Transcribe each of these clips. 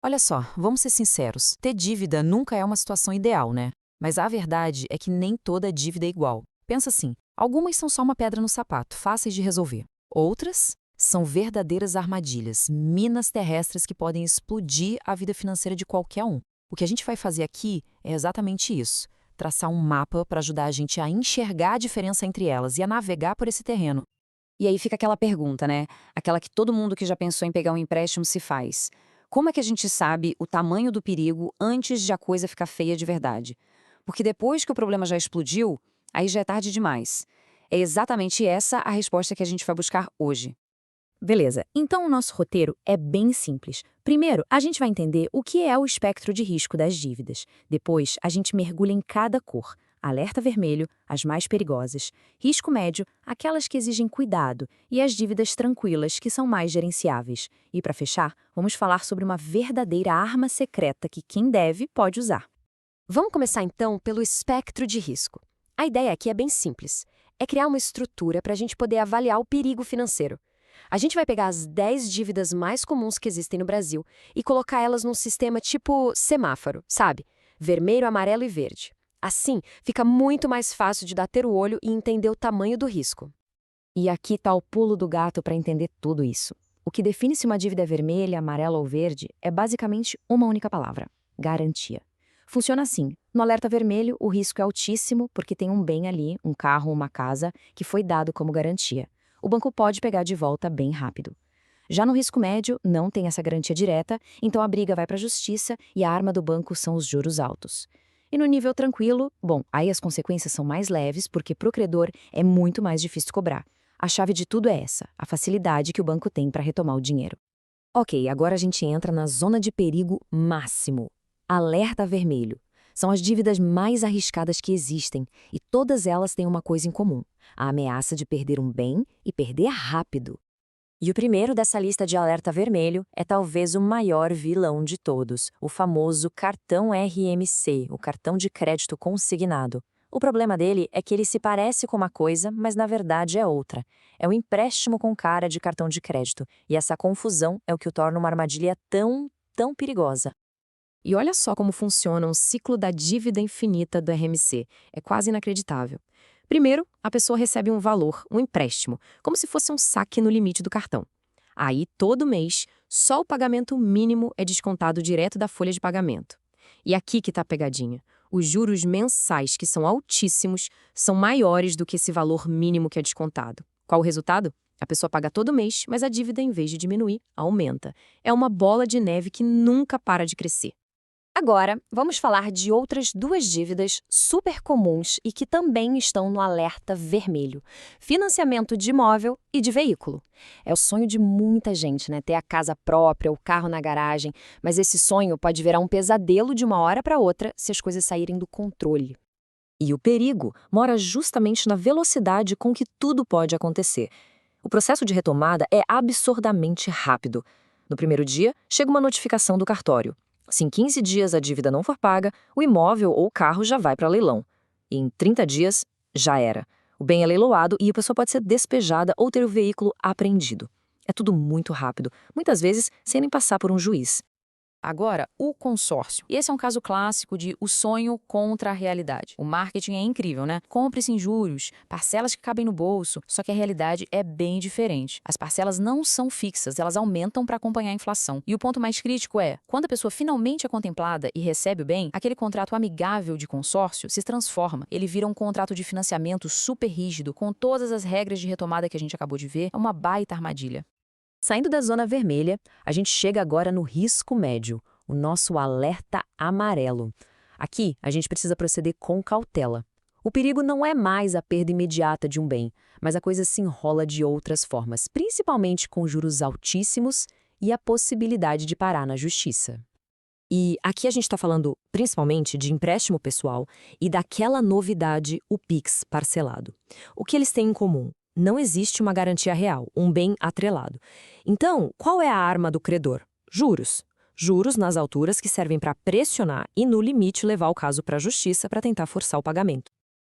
Olha só, vamos ser sinceros, ter dívida nunca é uma situação ideal, né? Mas a verdade é que nem toda dívida é igual. Pensa assim, algumas são só uma pedra no sapato, fáceis de resolver. Outras são verdadeiras armadilhas, minas terrestres que podem explodir a vida financeira de qualquer um. O que a gente vai fazer aqui é exatamente isso, traçar um mapa para ajudar a gente a enxergar a diferença entre elas e a navegar por esse terreno. E aí fica aquela pergunta, né? Aquela que todo mundo que já pensou em pegar um empréstimo se faz. Como é que a gente sabe o tamanho do perigo antes de a coisa ficar feia de verdade? Porque depois que o problema já explodiu, aí já é tarde demais. É exatamente essa a resposta que a gente vai buscar hoje. Beleza, então o nosso roteiro é bem simples. Primeiro, a gente vai entender o que é o espectro de risco das dívidas. Depois, a gente mergulha em cada cor. Alerta vermelho, as mais perigosas. Risco médio, aquelas que exigem cuidado. E as dívidas tranquilas, que são mais gerenciáveis. E para fechar, vamos falar sobre uma verdadeira arma secreta que quem deve pode usar. Vamos começar então pelo espectro de risco. A ideia aqui é bem simples. É criar uma estrutura para a gente poder avaliar o perigo financeiro. A gente vai pegar as 10 dívidas mais comuns que existem no Brasil e colocar elas num sistema tipo semáforo, sabe? Vermelho, amarelo e verde. Assim, fica muito mais fácil de bater o olho e entender o tamanho do risco. E aqui está o pulo do gato para entender tudo isso. O que define se uma dívida é vermelha, amarela ou verde é basicamente uma única palavra: garantia. Funciona assim: no alerta vermelho, o risco é altíssimo porque tem um bem ali, um carro ou uma casa, que foi dado como garantia. O banco pode pegar de volta bem rápido. Já no risco médio, não tem essa garantia direta, então a briga vai para a justiça e a arma do banco são os juros altos. E no nível tranquilo, bom, aí as consequências são mais leves porque para o credor é muito mais difícil cobrar. A chave de tudo é essa, a facilidade que o banco tem para retomar o dinheiro. Ok, agora a gente entra na zona de perigo máximo. Alerta vermelho. São as dívidas mais arriscadas que existem e todas elas têm uma coisa em comum: a ameaça de perder um bem e perder rápido. E o primeiro dessa lista de alerta vermelho é talvez o maior vilão de todos, o famoso cartão RMC, o cartão de crédito consignado. O problema dele é que ele se parece com uma coisa, mas na verdade é outra. É um empréstimo com cara de cartão de crédito, e essa confusão é o que o torna uma armadilha tão perigosa. E olha só como funciona o ciclo da dívida infinita do RMC. É quase inacreditável. Primeiro, a pessoa recebe um valor, um empréstimo, como se fosse um saque no limite do cartão. Aí, todo mês, só o pagamento mínimo é descontado direto da folha de pagamento. E aqui que está a pegadinha. Os juros mensais, que são altíssimos, são maiores do que esse valor mínimo que é descontado. Qual o resultado? A pessoa paga todo mês, mas a dívida, em vez de diminuir, aumenta. É uma bola de neve que nunca para de crescer. Agora, vamos falar de outras duas dívidas super comuns e que também estão no alerta vermelho: financiamento de imóvel e de veículo. É o sonho de muita gente, né? Ter a casa própria, o carro na garagem, mas esse sonho pode virar um pesadelo de uma hora para outra se as coisas saírem do controle. E o perigo mora justamente na velocidade com que tudo pode acontecer. O processo de retomada é absurdamente rápido. No primeiro dia, chega uma notificação do cartório. Se em 15 dias a dívida não for paga, o imóvel ou o carro já vai para leilão. E em 30 dias, já era. O bem é leiloado e a pessoa pode ser despejada ou ter o veículo apreendido. É tudo muito rápido, muitas vezes sem nem passar por um juiz. Agora, o consórcio. Esse é um caso clássico de o sonho contra a realidade. O marketing é incrível, né? Compre sem juros, parcelas que cabem no bolso, só que a realidade é bem diferente. As parcelas não são fixas, elas aumentam para acompanhar a inflação. E o ponto mais crítico é, quando a pessoa finalmente é contemplada e recebe o bem, aquele contrato amigável de consórcio se transforma. Ele vira um contrato de financiamento super rígido, com todas as regras de retomada que a gente acabou de ver. É uma baita armadilha. Saindo da zona vermelha, a gente chega agora no risco médio, o nosso alerta amarelo. Aqui, a gente precisa proceder com cautela. O perigo não é mais a perda imediata de um bem, mas a coisa se enrola de outras formas, principalmente com juros altíssimos e a possibilidade de parar na justiça. E aqui a gente está falando principalmente de empréstimo pessoal e daquela novidade, o Pix parcelado. O que eles têm em comum? Não existe uma garantia real, um bem atrelado. Então, qual é a arma do credor? Juros. Juros nas alturas que servem para pressionar e, no limite, levar o caso para a justiça para tentar forçar o pagamento.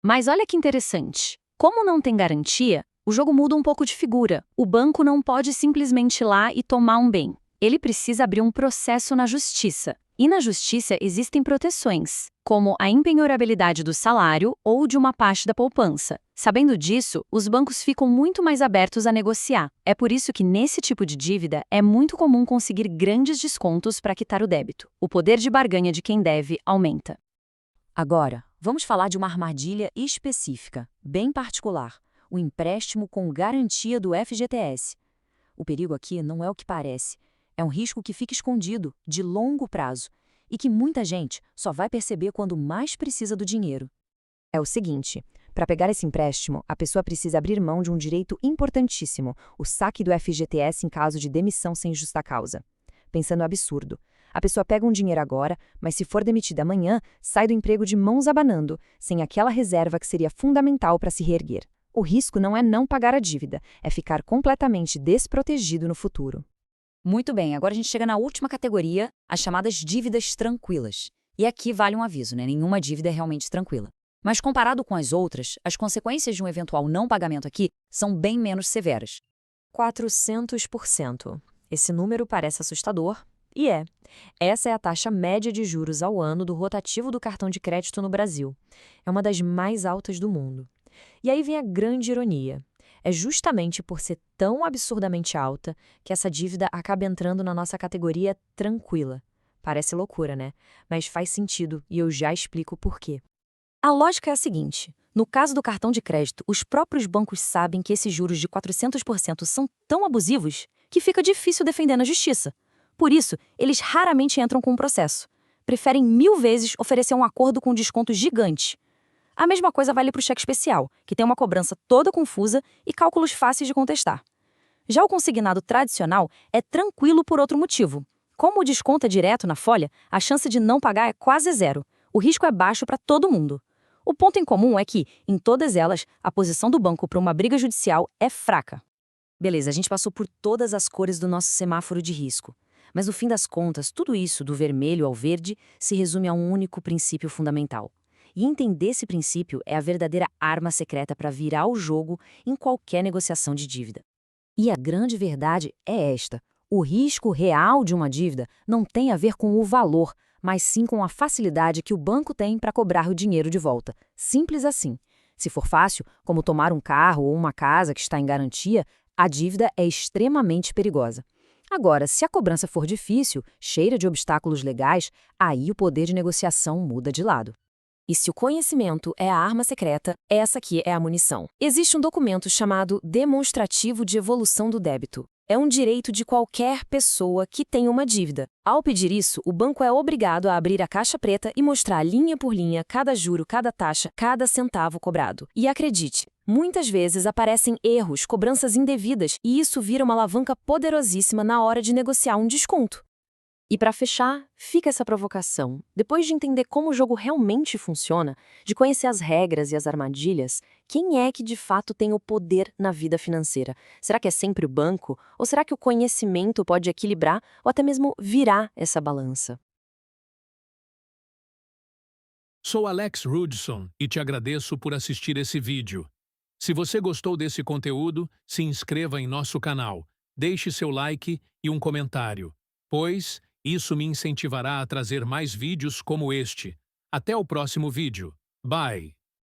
Mas olha que interessante. Como não tem garantia, o jogo muda um pouco de figura. O banco não pode simplesmente ir lá e tomar um bem. ele precisa abrir um processo na justiça. E na justiça existem proteções, como a impenhorabilidade do salário ou de uma parte da poupança. Sabendo disso, os bancos ficam muito mais abertos a negociar. É por isso que nesse tipo de dívida é muito comum conseguir grandes descontos para quitar o débito. O poder de barganha de quem deve aumenta. Agora, vamos falar de uma armadilha específica, bem particular: o empréstimo com garantia do FGTS. O perigo aqui não é o que parece. É um risco que fica escondido, de longo prazo, e que muita gente só vai perceber quando mais precisa do dinheiro. É o seguinte: para pegar esse empréstimo, a pessoa precisa abrir mão de um direito importantíssimo, o saque do FGTS em caso de demissão sem justa causa. Pensando absurdo. A pessoa pega um dinheiro agora, mas se for demitida amanhã, sai do emprego de mãos abanando, sem aquela reserva que seria fundamental para se reerguer. O risco não é não pagar a dívida, é ficar completamente desprotegido no futuro. Muito bem, agora a gente chega na última categoria, as chamadas dívidas tranquilas. E aqui vale um aviso, né? Nenhuma dívida é realmente tranquila. Mas comparado com as outras, as consequências de um eventual não pagamento aqui são bem menos severas. 400%. Esse número parece assustador, e é. Essa é a taxa média de juros ao ano do rotativo do cartão de crédito no Brasil. É uma das mais altas do mundo. E aí vem a grande ironia. É justamente por ser tão absurdamente alta que essa dívida acaba entrando na nossa categoria tranquila. Parece loucura, né? Mas faz sentido e eu já explico por quê. A lógica é a seguinte: no caso do cartão de crédito, os próprios bancos sabem que esses juros de 400% são tão abusivos que fica difícil defender na justiça. Por isso, eles raramente entram com um processo. Preferem 1000 vezes oferecer um acordo com um desconto gigante. A mesma coisa vale para o cheque especial, que tem uma cobrança toda confusa e cálculos fáceis de contestar. Já o consignado tradicional é tranquilo por outro motivo. Como o desconto é direto na folha, a chance de não pagar é quase zero. O risco é baixo para todo mundo. O ponto em comum é que, em todas elas, a posição do banco para uma briga judicial é fraca. Beleza, a gente passou por todas as cores do nosso semáforo de risco. Mas no fim das contas, tudo isso, do vermelho ao verde, se resume a um único princípio fundamental. E entender esse princípio é a verdadeira arma secreta para virar o jogo em qualquer negociação de dívida. E a grande verdade é esta: o risco real de uma dívida não tem a ver com o valor, mas sim com a facilidade que o banco tem para cobrar o dinheiro de volta. Simples assim. Se for fácil, como tomar um carro ou uma casa que está em garantia, a dívida é extremamente perigosa. Agora, se a cobrança for difícil, cheia de obstáculos legais, aí o poder de negociação muda de lado. E se o conhecimento é a arma secreta, essa aqui é a munição. Existe um documento chamado Demonstrativo de Evolução do Débito. É um direito de qualquer pessoa que tenha uma dívida. Ao pedir isso, o banco é obrigado a abrir a caixa preta e mostrar linha por linha cada juro, cada taxa, cada centavo cobrado. E acredite, muitas vezes aparecem erros, cobranças indevidas, e isso vira uma alavanca poderosíssima na hora de negociar um desconto. E para fechar, fica essa provocação. Depois de entender como o jogo realmente funciona, de conhecer as regras e as armadilhas, quem é que de fato tem o poder na vida financeira? Será que é sempre o banco? Ou será que o conhecimento pode equilibrar ou até mesmo virar essa balança? Sou Alex Rudson e te agradeço por assistir esse vídeo. Se você gostou desse conteúdo, se inscreva em nosso canal, deixe seu like e um comentário, pois isso me incentivará a trazer mais vídeos como este. Até o próximo vídeo. Bye!